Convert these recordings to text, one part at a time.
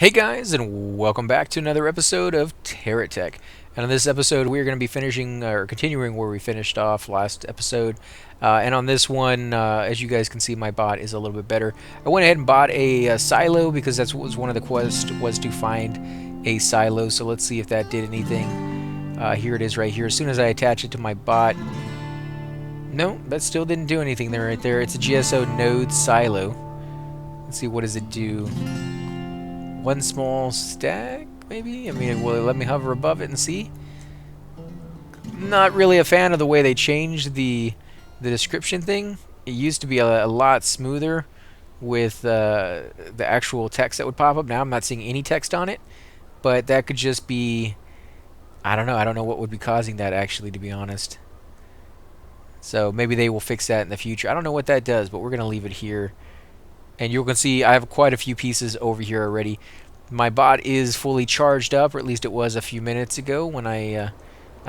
Hey guys, and welcome back to another episode of Terra Tech. And on this episode, we're going to be finishing or continuing where we finished off last episode. And on this one, as you guys can see, my bot is a little bit better. I went ahead and bought a silo because that's what was one of the quests was to find a silo. So let's see if that did anything. Here it is right here. As soon as I attach it to my bot, no, that still didn't do anything there. Right there, it's a GSO node silo. Let's see, what does it do? One small stack, maybe? I mean, will it let me hover above it and see? Not really a fan of the way they changed the description thing. It used to be a lot smoother with the actual text that would pop up. Now I'm not seeing any text on it, but that could just be... I don't know. I don't know what would be causing that, actually, to be honest. So maybe they will fix that in the future. I don't know what that does, but we're going to leave it here. And you can see I have quite a few pieces over here already. My bot is fully charged up, or at least it was a few minutes ago when I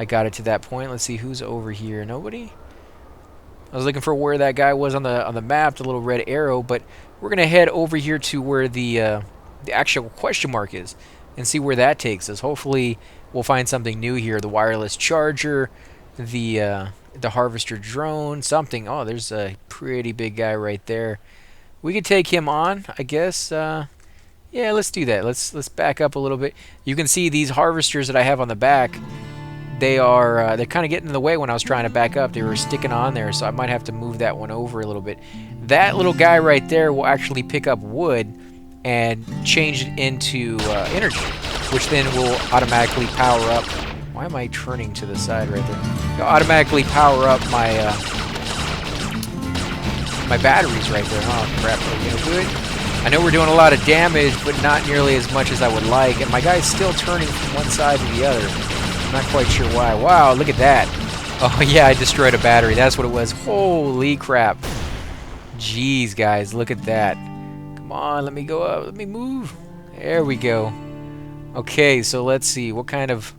got it to that point. Let's see who's over here. Nobody? I was looking for where that guy was on the map, the little red arrow, but we're gonna head over here to where the actual question mark is and see where that takes us. Hopefully, we'll find something new here. The wireless charger, the harvester drone, something. Oh, there's a pretty big guy right there. We could take him on, I guess. Yeah, let's do that. Let's back up a little bit. You can see these harvesters that I have on the back. They're kind of getting in the way when I was trying to back up. They were sticking on there, so I might have to move that one over a little bit. That little guy right there will actually pick up wood and change it into energy, which then will automatically power up. Why am I turning to the side right there? It'll automatically power up my batteries right there. Oh crap, good. I know we're doing a lot of damage, but not nearly as much as I would like, and my guy's still turning from one side to the other. I'm not quite sure why. Wow, look at that. Oh yeah, I destroyed a battery. That's what it was. Holy crap. Jeez, guys, look at that. Come on, let me go up. Let me move. There we go. Okay, so let's see. What kind of...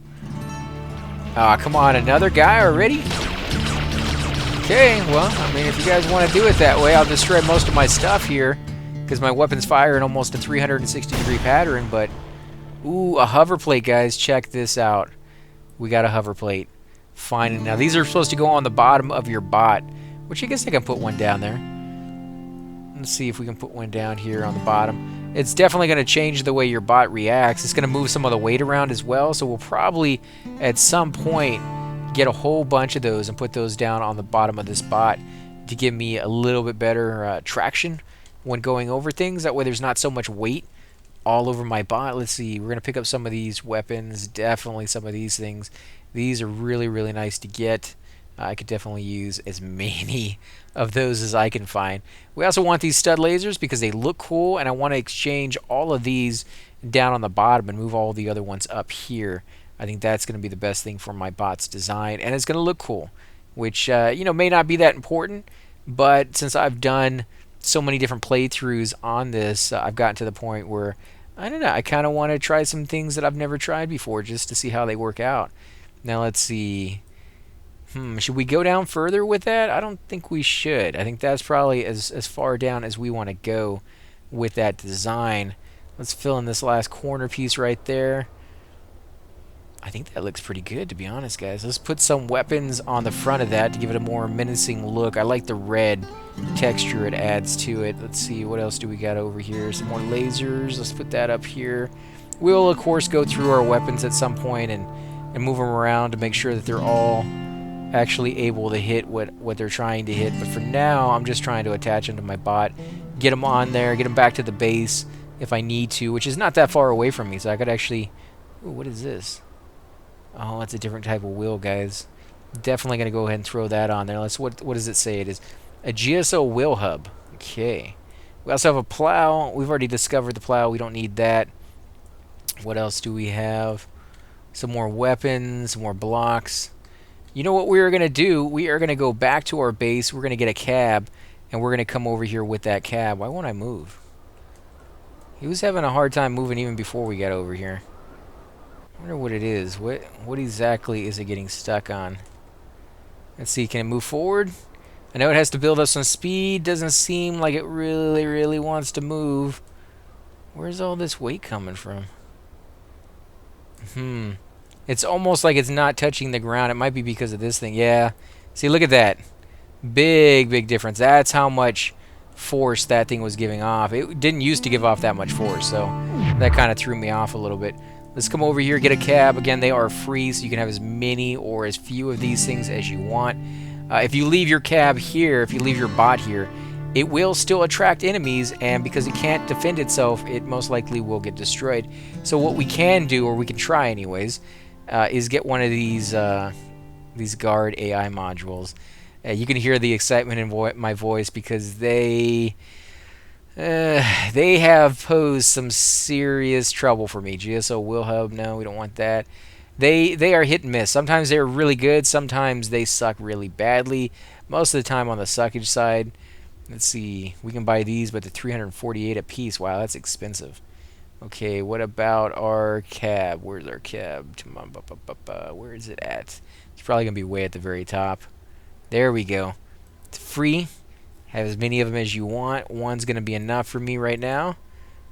Ah, come on, another guy already? Okay, well, I mean, if you guys want to do it that way, I'll destroy most of my stuff here because my weapons fire in almost a 360-degree pattern, but... Ooh, a hover plate, guys. Check this out. We got a hover plate. Fine. Now, these are supposed to go on the bottom of your bot, which I guess I can put one down there. Let's see if we can put one down here on the bottom. It's definitely going to change the way your bot reacts. It's going to move some of the weight around as well, so we'll probably, at some point, get a whole bunch of those and put those down on the bottom of this bot to give me a little bit better traction when going over things. That way there's not so much weight all over my bot. Let's see, we're going to pick up some of these weapons, definitely some of these things. These are really, really nice to get. I could definitely use as many of those as I can find. We also want these stud lasers because they look cool, and I want to exchange all of these down on the bottom and move all the other ones up here. I think that's going to be the best thing for my bot's design, and it's going to look cool, which may not be that important, but since I've done so many different playthroughs on this, I've gotten to the point where I don't know, I kind of want to try some things that I've never tried before just to see how they work out. Now let's see. Should we go down further with that? I don't think we should. I think that's probably as far down as we want to go with that design. Let's fill in this last corner piece right there. I think that looks pretty good, to be honest, guys. Let's put some weapons on the front of that to give it a more menacing look. I like the red texture it adds to it. Let's see, what else do we got over here? Some more lasers. Let's put that up here. We'll, of course, go through our weapons at some point and move them around to make sure that they're all actually able to hit what they're trying to hit. But for now, I'm just trying to attach them to my bot, get them on there, get them back to the base if I need to, which is not that far away from me, so I could actually... Ooh, what is this? Oh, it's a different type of wheel, guys. Definitely going to go ahead and throw that on there. What does it say? It is a GSO wheel hub. Okay. We also have a plow. We've already discovered the plow. We don't need that. What else do we have? Some more weapons, some more blocks. You know what we are going to do? We are going to go back to our base. We're going to get a cab, and we're going to come over here with that cab. Why won't I move? He was having a hard time moving even before we got over here. I wonder what it is. What exactly is it getting stuck on? Let's see, can it move forward? I know it has to build up some speed. Doesn't seem like it really wants to move. Where's all this weight coming from? It's almost like it's not touching the ground. It might be because of this thing. Yeah. See, look at that. Big difference. That's how much force that thing was giving off. It didn't used to give off that much force, so that kind of threw me off a little bit. Let's come over here, get a cab. Again, they are free, so you can have as many or as few of these things as you want. If you leave your cab here, if you leave your bot here, it will still attract enemies, and because it can't defend itself, it most likely will get destroyed. So what we can do, or we can try anyways, is get one of these guard AI modules. You can hear the excitement in my voice because they have posed some serious trouble for me. GSO will hub. No, we don't want that. They are hit and miss. Sometimes they're really good. Sometimes they suck really badly. Most of the time on the suckage side. Let's see. We can buy these, but they're 348 a piece. Wow, that's expensive. Okay, what about our cab? Where's our cab? Where is it at? It's probably going to be way at the very top. There we go. It's free. Have as many of them as you want. One's going to be enough for me right now.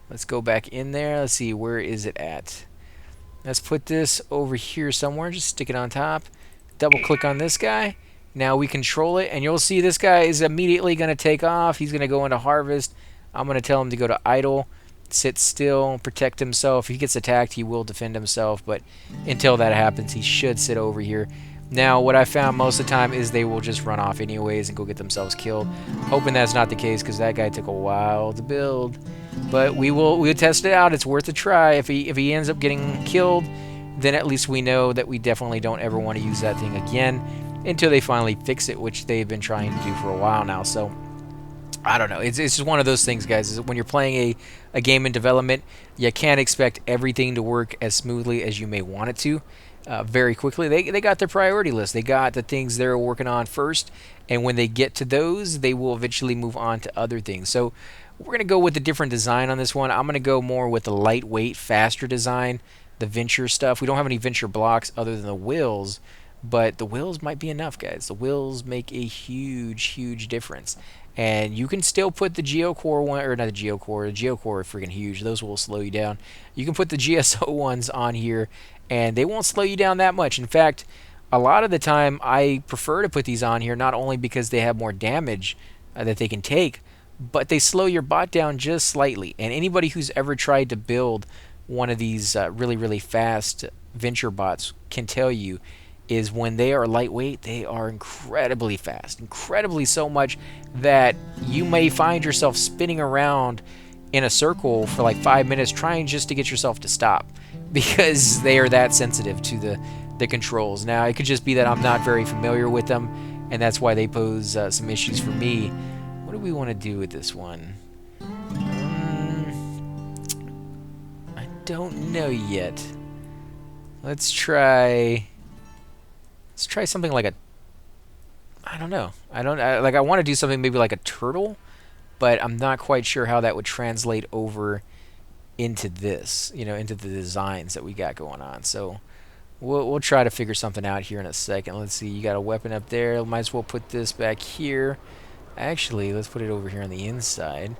Let's go back in there. Let's see, where is it at? Let's put this over here somewhere. Just stick it on top. Double click on this guy. Now we control it, and you'll see this guy is immediately going to take off. He's going to go into harvest. I'm going to tell him to go to idle, sit still, protect himself. If he gets attacked, he will defend himself, but until that happens, he should sit over here. Now, what I found most of the time is they will just run off anyways and go get themselves killed. Hoping that's not the case, because that guy took a while to build. But we'll test it out. It's worth a try. If he ends up getting killed, then at least we know that we definitely don't ever want to use that thing again until they finally fix it, which they've been trying to do for a while now. So I don't know. It's just one of those things, guys. Is when you're playing a game in development, you can't expect everything to work as smoothly as you may want it to. Very quickly, they got their priority list. They got the things they're working on first, and when they get to those, they will eventually move on to other things. So we're going to go with a different design on this one. I'm going to go more with the lightweight, faster design, the venture stuff. We don't have any venture blocks other than the wheels, but the wheels might be enough, guys. The wheels make a huge difference. And you can still put the Geocore one, or not the Geocore. The Geocore are freaking huge. Those will slow you down. You can put the GSO ones on here, and they won't slow you down that much. In fact, a lot of the time, I prefer to put these on here, not only because they have more damage that they can take, but they slow your bot down just slightly. And anybody who's ever tried to build one of these really fast venture bots can tell you is when they are lightweight, they are incredibly fast. Incredibly so much that you may find yourself spinning around in a circle for like 5 minutes trying just to get yourself to stop because they are that sensitive to the controls. Now, it could just be that I'm not very familiar with them, and that's why they pose some issues for me. What do we want to do with this one? I don't know yet. Let's try something like I don't know. I want to do something maybe like a turtle, but I'm not quite sure how that would translate over into this, into the designs that we got going on. So we'll try to figure something out here in a second. Let's see. You got a weapon up there. Might as well put this back here. Actually, let's put it over here on the inside.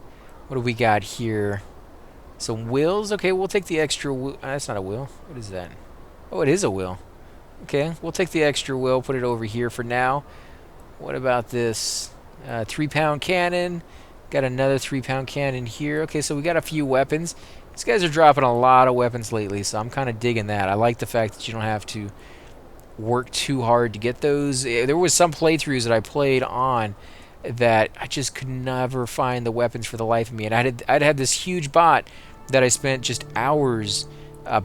What do we got here? Some wheels. Okay, we'll take the extra wheel. That's not a wheel. What is that? Oh, it is a wheel. Okay, we'll take the extra wheel, put it over here for now. What about this 3-pound cannon? Got another 3-pound cannon here. Okay, so we got a few weapons. These guys are dropping a lot of weapons lately, so I'm kind of digging that. I like the fact that you don't have to work too hard to get those. There was some playthroughs that I played on that I just could never find the weapons for the life of me. And I'd had this huge bot that I spent just hours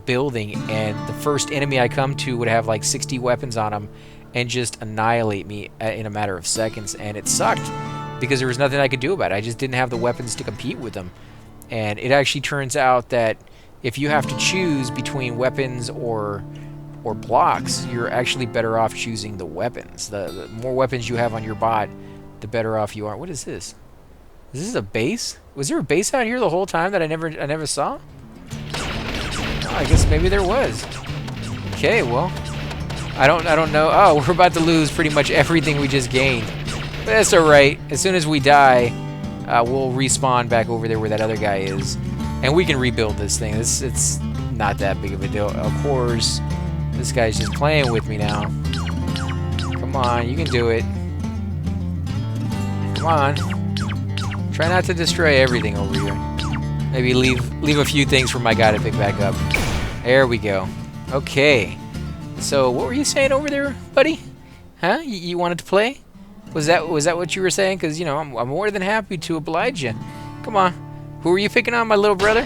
building, and the first enemy I come to would have like 60 weapons on him and just annihilate me in a matter of seconds, and it sucked because there was nothing I could do about it. I just didn't have the weapons to compete with them. And it actually turns out that if you have to choose between weapons or blocks, you're actually better off choosing the weapons. The more weapons you have on your bot, the better off you are. What is this? Is this a base? Was there a base out here the whole time that I never saw? I guess maybe there was. Okay, well, I don't know. Oh, we're about to lose pretty much everything we just gained. But that's all right. As soon as we die, we'll respawn back over there where that other guy is. And we can rebuild this thing. It's not that big of a deal. Of course, this guy's just playing with me now. Come on, you can do it. Come on. Try not to destroy everything over here. Maybe leave a few things for my guy to pick back up. There we go. Okay. So what were you saying over there, buddy? Huh? You wanted to play? Was that what you were saying? Because, you know, I'm more than happy to oblige you. Come on. Who were you picking on, my little brother?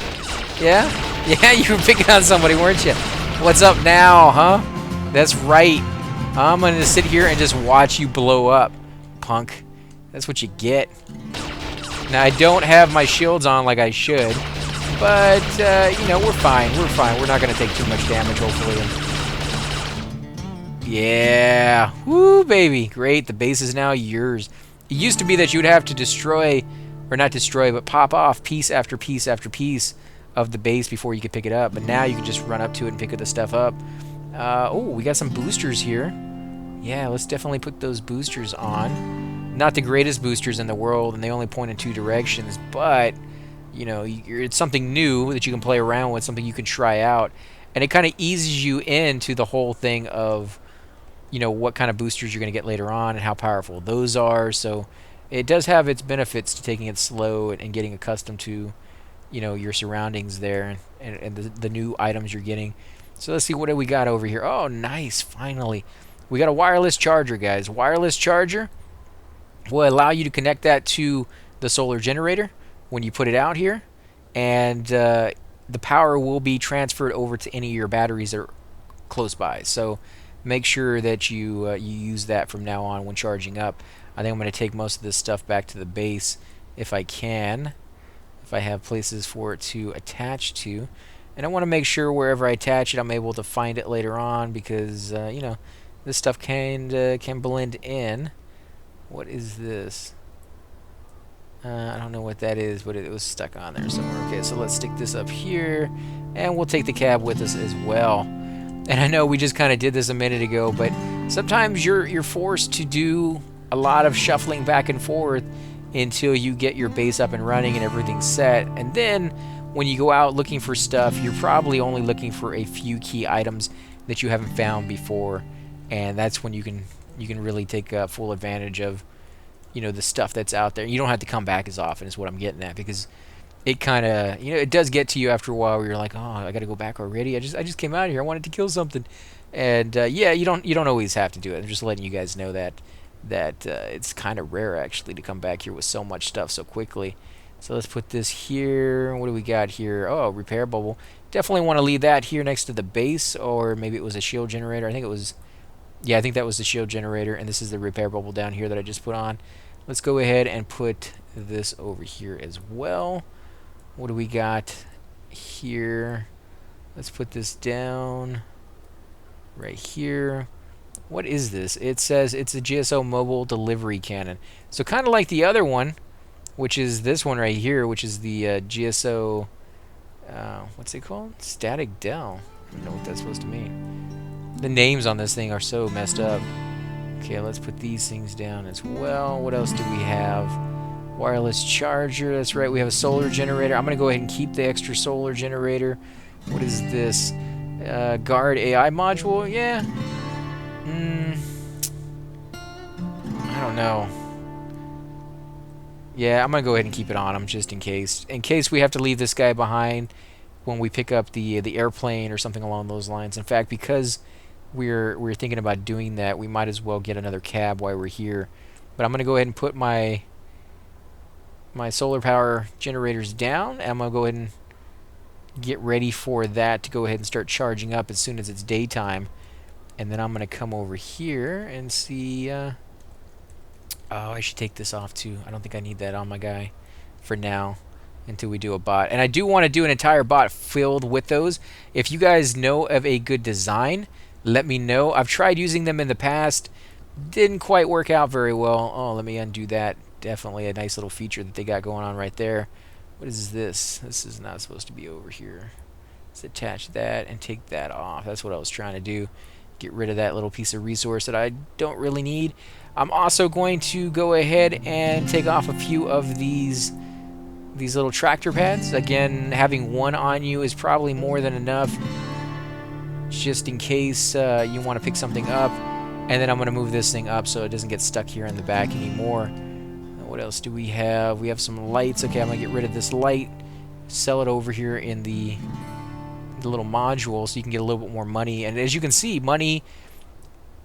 Yeah? Yeah, you were picking on somebody, weren't you? What's up now, huh? That's right. I'm going to sit here and just watch you blow up, punk. That's what you get. Now, I don't have my shields on like I should. But, you know, we're fine. We're fine. We're not going to take too much damage, hopefully. Yeah. Woo, baby. Great. The base is now yours. It used to be that you would have to destroy, or not destroy, but pop off piece after piece after piece of the base before you could pick it up. But now you can just run up to it and pick the stuff up. Oh, we got some boosters here. Yeah, let's definitely put those boosters on. Not the greatest boosters in the world, and they only point in two directions, but, you know, it's something new that you can play around with, something you can try out. And it kind of eases you into the whole thing of, you know, what kind of boosters you're going to get later on and how powerful those are. So it does have its benefits to taking it slow and getting accustomed to, you know, your surroundings there and the new items you're getting. So let's see, what do we got over here? Oh, nice, finally. We got a wireless charger, guys. Wireless charger will allow you to connect that to the solar generator when you put it out here. And the power will be transferred over to any of your batteries that are close by. So make sure that you use that from now on when charging up. I think I'm going to take most of this stuff back to the base if I can, if I have places for it to attach to. And I want to make sure wherever I attach it, I'm able to find it later on, because you know, this stuff can blend in. What is this? I don't know what that is, but it was stuck on there somewhere. Okay, so let's stick this up here, and we'll take the cab with us as well. And I know we just kind of did this a minute ago, but sometimes you're forced to do a lot of shuffling back and forth until you get your base up and running and everything's set. And then when you go out looking for stuff, you're probably only looking for a few key items that you haven't found before, and that's when you can really take full advantage of, you know, the stuff that's out there. You don't have to come back as often, is what I'm getting at, because it kind of, you know, it does get to you after a while where you're like, oh, I got to go back already. I just came out of here. I wanted to kill something. And yeah, you don't always have to do it. I'm just letting you guys know that it's kind of rare actually to come back here with so much stuff so quickly. So let's put this here. What do we got here? Oh, repair bubble. Definitely want to leave that here next to the base, or maybe it was a shield generator. I think it was, yeah, I think that was the shield generator, and this is the repair bubble down here that I just put on. Let's go ahead and put this over here as well. What do we got here? Let's put this down right here. What is this? It says it's a GSO mobile delivery cannon. So kind of like the other one, which is this one right here, which is the GSO, what's it called? Static Del. I don't know what that's supposed to mean. The names on this thing are so messed up. Okay, let's put these things down as well. What else do we have? Wireless charger, that's right, we have a solar generator. I'm going to go ahead and keep the extra solar generator. What is this? Guard AI module? Yeah. I don't know. Yeah, I'm going to go ahead and keep it on him just in case. In case we have to leave this guy behind when we pick up the airplane or something along those lines. In fact, because we're thinking about doing that, we might as well get another cab while we're here. But I'm going to go ahead and put my solar power generators down, and I'm going to go ahead and get ready for that to go ahead and start charging up as soon as it's daytime. And then I'm going to come over here and see... oh, I should take this off too. I don't think I need that on my guy for now until we do a bot. And I do want to do an entire bot filled with those. If you guys know of a good design, let me know. I've tried using them in the past. Didn't quite work out very well. Oh, let me undo that. Definitely a nice little feature that they got going on right there. What is this? This is not supposed to be over here. Let's attach that and take that off. That's what I was trying to do. Get rid of that little piece of resource that I don't really need. I'm also going to go ahead and take off a few of these these little tractor pads. Again, having one on you is probably more than enough, just in case you want to pick something up. And then I'm going to move this thing up so it doesn't get stuck here in the back anymore. What else do we have? We have some lights. Okay, I'm going to get rid of this light, sell it over here in the little module so you can get a little bit more money. And as you can see, money,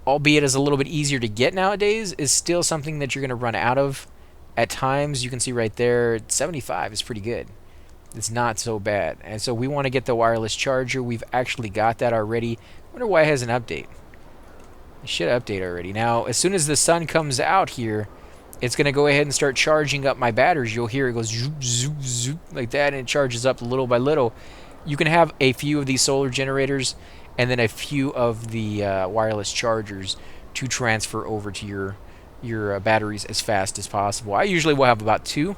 albeit is a little bit easier to get nowadays, is still something that you're going to run out of at times. You can see right there, 75 is pretty good. It's not so bad. And so we want to get the wireless charger. We've actually got that already. I wonder why it has an update. It should update already. Now, as soon as the sun comes out here, it's going to go ahead and start charging up my batteries. You'll hear it goes zoop, zoop, zoop, like that, and it charges up little by little. You can have a few of these solar generators and then a few of the wireless chargers to transfer over to your batteries as fast as possible. I usually will have about 2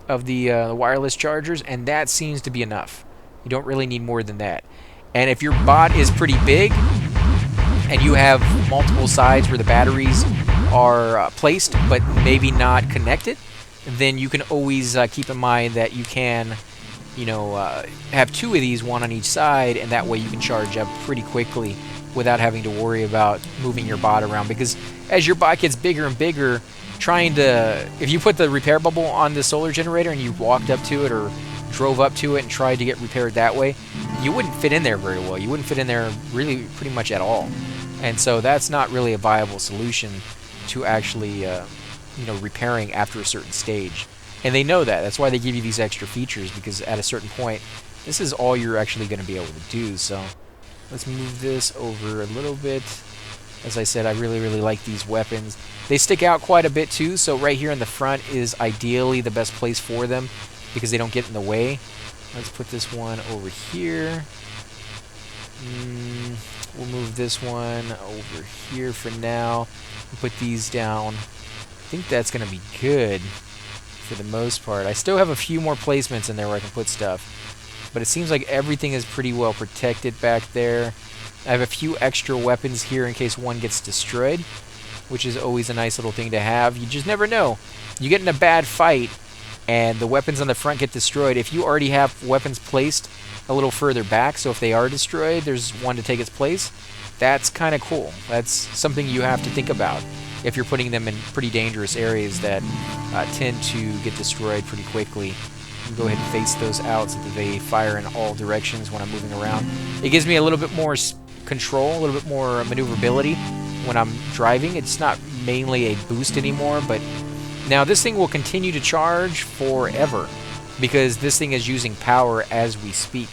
of the wireless chargers, and that seems to be enough. You don't really need more than that. And if your bot is pretty big and you have multiple sides where the batteries are placed but maybe not connected, then you can always keep in mind that you can, you know, have 2 of these, one on each side, and that way you can charge up pretty quickly without having to worry about moving your bot around. Because as your bot gets bigger and bigger, if you put the repair bubble on the solar generator and you walked up to it or drove up to it and tried to get repaired that way, you wouldn't fit in there very well. You wouldn't fit in there really pretty much at all. And so that's not really a viable solution to actually, you know, repairing after a certain stage. And they know that. That's why they give you these extra features, because at a certain point, this is all you're actually going to be able to do. So let's move this over a little bit. As I said, I really, really like these weapons. They stick out quite a bit too, so right here in the front is ideally the best place for them because they don't get in the way. Let's put this one over here. We'll move this one over here for now. Put these down. I think that's going to be good for the most part. I still have a few more placements in there where I can put stuff, but it seems like everything is pretty well protected back there. I have a few extra weapons here in case one gets destroyed, which is always a nice little thing to have. You just never know. You get in a bad fight and the weapons on the front get destroyed. If you already have weapons placed a little further back, so if they are destroyed, there's one to take its place. That's kind of cool. That's something you have to think about if you're putting them in pretty dangerous areas that tend to get destroyed pretty quickly. Go ahead and face those out so that they fire in all directions when I'm moving around. It gives me a little bit more control, a little bit more maneuverability when I'm driving. It's not mainly a boost anymore, but now this thing will continue to charge forever because this thing is using power as we speak.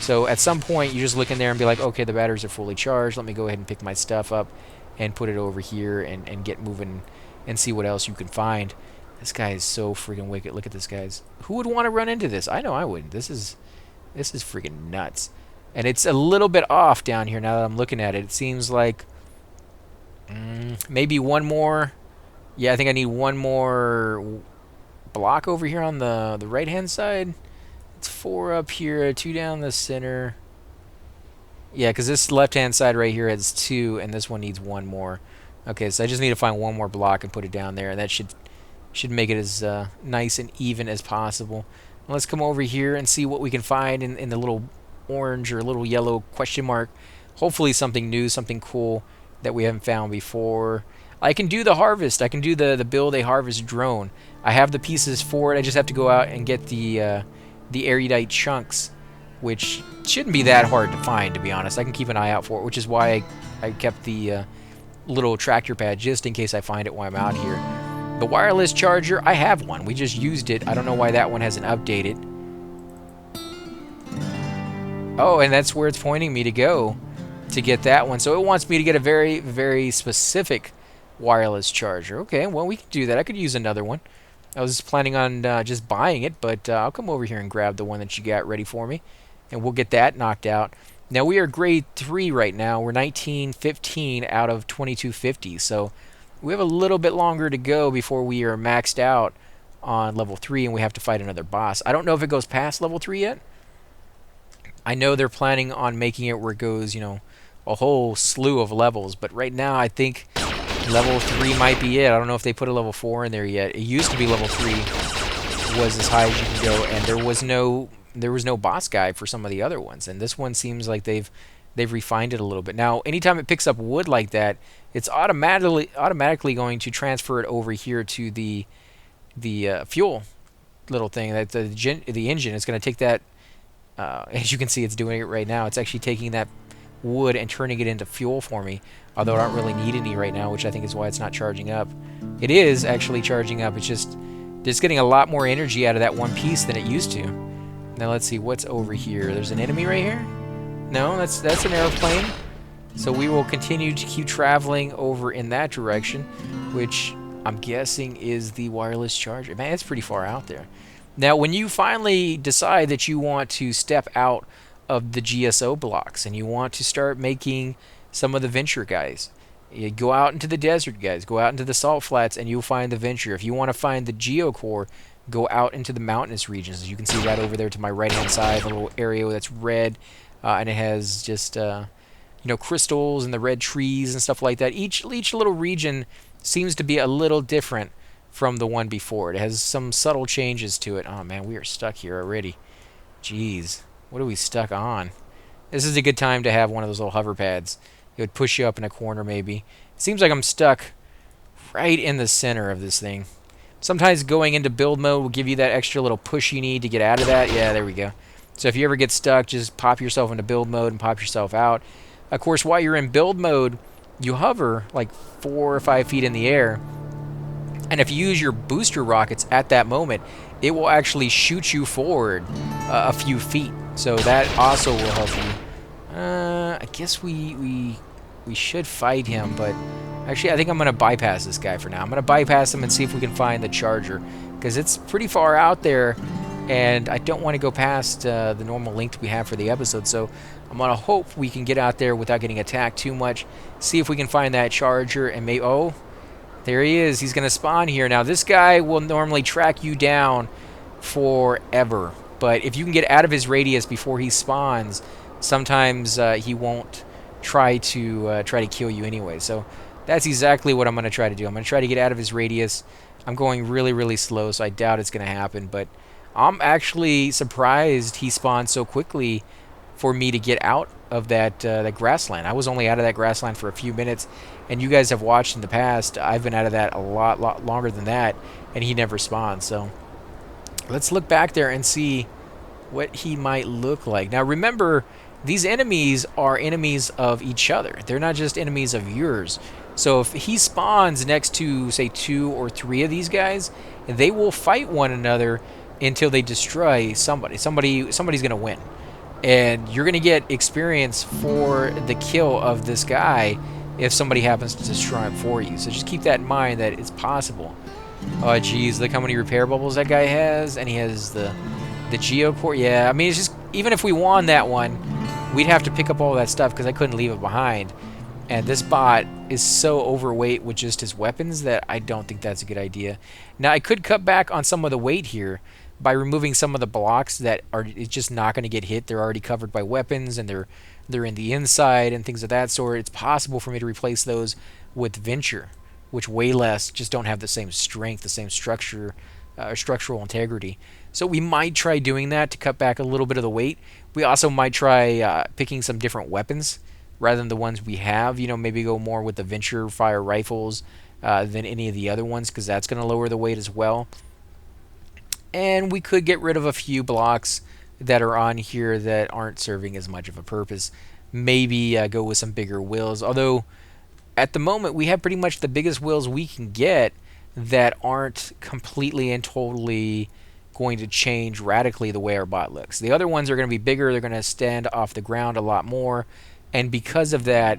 So at some point you just look in there and be like, okay, the batteries are fully charged. Let me go ahead and pick my stuff up and put it over here and get moving and see what else you can find. This guy is so freaking wicked. Look at this, guys. Who would want to run into this? I know I wouldn't. This is freaking nuts. And it's a little bit off down here now that I'm looking at it. It seems like maybe one more. Yeah, I think I need one more block over here on the right-hand side. It's 4 up here, 2 down the center. Yeah, because this left-hand side right here has 2, and this one needs 1 more. Okay, so I just need to find 1 more block and put it down there, and that should make it as nice and even as possible. Let's come over here and see what we can find in the little orange or little yellow question mark. Hopefully something new, something cool that we haven't found before. I can do the harvest. I can do the build a harvest drone. I have the pieces for it. I just have to go out and get the erudite chunks, which shouldn't be that hard to find, to be honest. I can keep an eye out for it, which is why I kept the little tractor pad just in case I find it while I'm out here. The wireless charger, I have one. We just used it. I don't know why that one hasn't updated. Oh, and that's where it's pointing me to go to get that one. So it wants me to get a very, very specific wireless charger. Okay, well, we can do that. I could use another one. I was planning on just buying it, but I'll come over here and grab the one that you got ready for me, and we'll get that knocked out. Now, we are grade 3 right now. We're 1915 out of 2250, so we have a little bit longer to go before we are maxed out on level 3 and we have to fight another boss. I don't know if it goes past level 3 yet. I know they're planning on making it where it goes, you know, a whole slew of levels, but right now I think level 3 might be it. I don't know if they put a level 4 in there yet. It used to be level 3. was as high as you can go, and there was no boss guy for some of the other ones, and this one seems like they've refined it a little bit. Now, anytime it picks up wood like that, it's automatically going to transfer it over here to the fuel little thing that the engine is going to take that. As you can see, it's doing it right now. It's actually taking that wood and turning it into fuel for me, although I don't really need any right now, which I think is why it's not charging up. It is actually charging up. It's just getting a lot more energy out of that one piece than it used to. Now let's see what's over here. There's an enemy right here? No, that's an airplane. So we will continue to keep traveling over in that direction, which I'm guessing is the wireless charger. Man, it's pretty far out there. Now, when you finally decide that you want to step out of the GSO blocks and you want to start making some of the venture guys, you go out into the desert, guys. Go out into the salt flats and you'll find the venture. If you want to find the geocore, go out into the mountainous regions. As you can see right over there to my right-hand side, a little area that's red, and it has just crystals and the red trees and stuff like that. Each little region seems to be a little different from the one before. It has some subtle changes to it. Oh man, we are stuck here already. Jeez, what are we stuck on? This is a good time to have one of those little hover pads. It would push you up in a corner maybe. It seems like I'm stuck right in the center of this thing. Sometimes going into build mode will give you that extra little push you need to get out of that. Yeah, there we go. So if you ever get stuck, just pop yourself into build mode and pop yourself out. Of course, while you're in build mode, you hover like 4 or 5 feet in the air, and if you use your booster rockets at that moment, it will actually shoot you forward a few feet. So that also will help you. I guess we should fight him, but actually I think I'm going to bypass this guy for now. I'm going to bypass him and see if we can find the charger, because it's pretty far out there, and I don't want to go past the normal length we have for the episode. So I'm going to hope we can get out there without getting attacked too much, see if we can find that charger, and maybe... Oh, there he is. He's going to spawn here. Now, this guy will normally track you down forever, but if you can get out of his radius before he spawns, sometimes he won't try to kill you anyway. So that's exactly what I'm going to try to do. I'm going to try to get out of his radius. I'm going really, really slow, so I doubt it's going to happen, but I'm actually surprised he spawned so quickly for me to get out of that grassland. I was only out of that grassland for a few minutes, and you guys have watched in the past, I've been out of that a lot longer than that, and he never spawned. So let's look back there and see what he might look like. Now remember, these enemies are enemies of each other. They're not just enemies of yours. So if he spawns next to, say, 2 or 3 of these guys, they will fight one another until they destroy somebody. Somebody's going to win. And you're going to get experience for the kill of this guy if somebody happens to destroy him for you. So just keep that in mind, that it's possible. Oh, geez, look how many repair bubbles that guy has. And he has the geocore. Yeah, I mean, it's just, even if we won that one, we'd have to pick up all that stuff because I couldn't leave it behind. And this bot is so overweight with just his weapons that I don't think that's a good idea. Now, I could cut back on some of the weight here by removing some of the blocks that are just not going to get hit. They're already covered by weapons, and they're in the inside and things of that sort. It's possible for me to replace those with Venture, which way less, just don't have the same strength, the same structure, structural integrity. So we might try doing that to cut back a little bit of the weight. We also might try picking some different weapons rather than the ones we have. You know, maybe go more with the Venture fire rifles than any of the other ones, because that's going to lower the weight as well. And we could get rid of a few blocks that are on here that aren't serving as much of a purpose. Maybe go with some bigger wheels. Although, at the moment, we have pretty much the biggest wheels we can get that aren't completely and totally going to change radically the way our bot looks. The other ones are going to be bigger. They're going to stand off the ground a lot more. And because of that,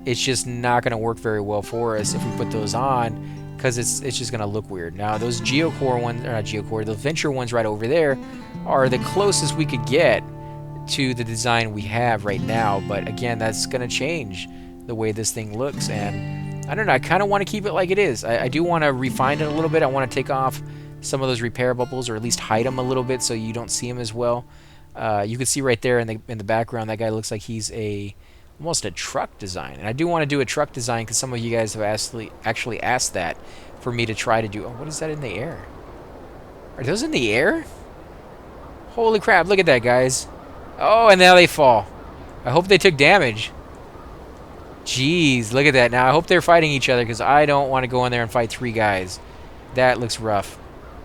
it's just not going to work very well for us if we put those on, because it's just going to look weird. Now, those geocore ones, or not geocore, the Venture ones right over there are the closest we could get to the design we have right now. But again, that's going to change the way this thing looks. And I don't know, I kind of want to keep it like it is. I do want to refine it a little bit. I want to take off some of those repair bubbles, or at least hide them a little bit so you don't see them as well. You can see right there in the background, that guy looks like he's almost a truck design. And I do want to do a truck design because some of you guys have actually asked that for me to try to do. Oh, what is that in the air? Are those in the air? Holy crap, look at that, guys. Oh, and now they fall. I hope they took damage. Jeez, look at that. Now, I hope they're fighting each other because I don't want to go in there and fight 3 guys. That looks rough.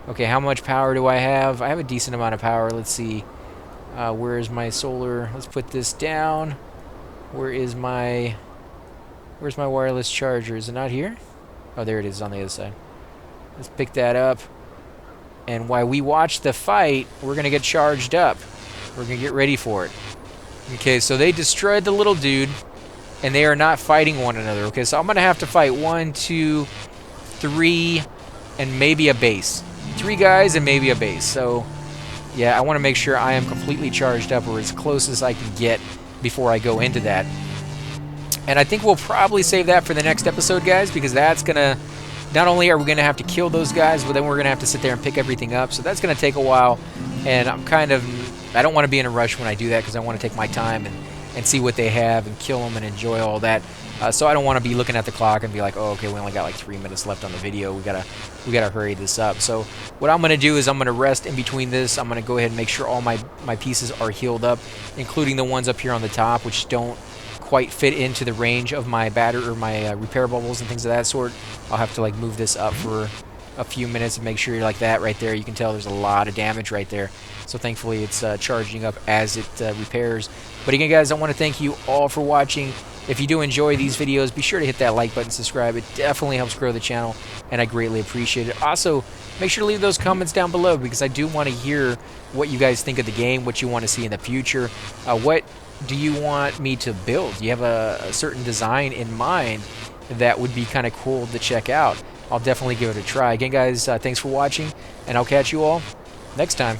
Okay, how much power do I have? I have a decent amount of power. Let's see. Where is my solar? Let's put this down. Where's my wireless charger? Is it not here? Oh, there it is on the other side. Let's pick that up. And while we watch the fight, we're going to get charged up. We're going to get ready for it. Okay, so they destroyed the little dude, and they are not fighting one another. Okay, so I'm going to have to fight 1, 2, 3, and maybe a base. 3 guys and maybe a base. So, yeah, I want to make sure I am completely charged up or as close as I can get before I go into that. And I think we'll probably save that for the next episode, guys, because that's going to... Not only are we going to have to kill those guys, but then we're going to have to sit there and pick everything up. So that's going to take a while. And I don't want to be in a rush when I do that because I want to take my time and see what they have and kill them and enjoy all that. So I don't want to be looking at the clock and be like, oh, okay, we only got like 3 minutes left on the video. We gotta hurry this up. So what I'm going to do is I'm going to rest in between this. I'm going to go ahead and make sure all my pieces are healed up, including the ones up here on the top, which don't quite fit into the range of my my repair bubbles and things of that sort. I'll have to like move this up for a few minutes and make sure you're like that right there. You can tell there's a lot of damage right there. So thankfully it's charging up as it repairs. But again, guys, I want to thank you all for watching. If you do enjoy these videos, be sure to hit that like button, subscribe. It definitely helps grow the channel, and I greatly appreciate it. Also, make sure to leave those comments down below because I do want to hear what you guys think of the game, what you want to see in the future. What do you want me to build? Do you have a certain design in mind that would be kind of cool to check out? I'll definitely give it a try. Again, guys, thanks for watching, and I'll catch you all next time.